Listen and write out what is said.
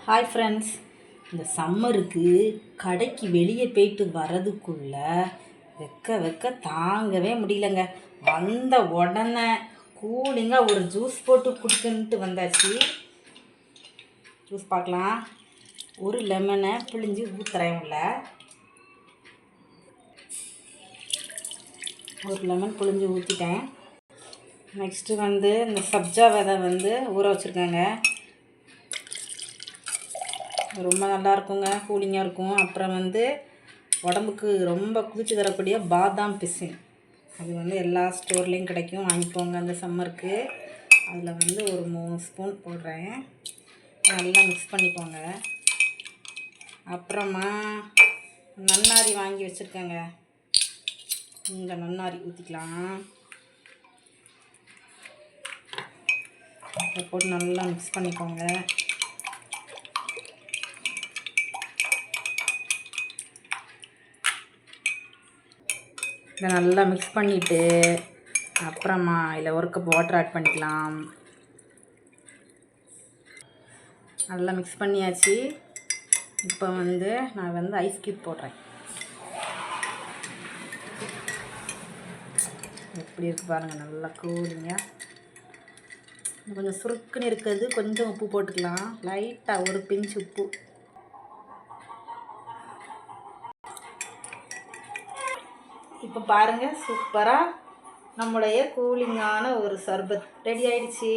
Hi friends, இந்த சம்மருக்கு கடைக்கு வெளியே போயிட்டு வர்றதுக்குள்ள வெக்க தாங்கவே முடியலங்க. வந்த உடனே கூலிங்காக ஒரு ஜூஸ் போட்டு குடிக்கணுன்ட்டு வந்தாச்சு. ஜூஸ் பார்க்கலாம். ஒரு லெமனை பிழிஞ்சு ஊற்றுறேன் உள்ள. ஒரு லெமன் பிழிஞ்சு ஊற்றிட்டேன். நெக்ஸ்ட்டு இந்த சப்ஜா விதை ஊற வச்சுருக்கேங்க. ரொம்ப நல்லா இருக்குங்க, கூலிங்காக இருக்கும். அப்புறம் உடம்புக்கு ரொம்ப குளிர்ச்சி தரக்கூடிய பாதாம் பிசின், அது எல்லா ஸ்டோர்லேயும் கிடைக்கும், வாங்கிக்கோங்க அந்த சம்மருக்கு. அதில் ஒரு 3 ஸ்பூன் போடுறேன். நல்லா மிக்ஸ் பண்ணிக்கோங்க. அப்புறமா நன்னாரி வாங்கி வச்சுருக்கேங்க, இந்த நன்னாரி ஊற்றிக்கலாம். அதை போட்டு நல்லா மிக்ஸ் பண்ணிக்கோங்க. இதை நல்லா மிக்ஸ் பண்ணிவிட்டு அப்புறமா இதில் 1 கப் வாட்டர் ஆட் பண்ணிக்கலாம். நல்லா மிக்ஸ் பண்ணியாச்சு. இப்போ நான் ஐஸ் க்யூப் போடுறேன். எப்படி இருக்குது பாருங்கள், நல்லா கூலிங்காக. கொஞ்சம் சுருக்குன்னு இருக்கிறது, கொஞ்சம் உப்பு போட்டுக்கலாம், லைட்டாக ஒரு பிஞ்ச் உப்பு. இப்போ பாருங்கள், சூப்பராக நம்முடைய கூலிங்கான ஒரு சர்பத் ரெடி ஆயிடுச்சு.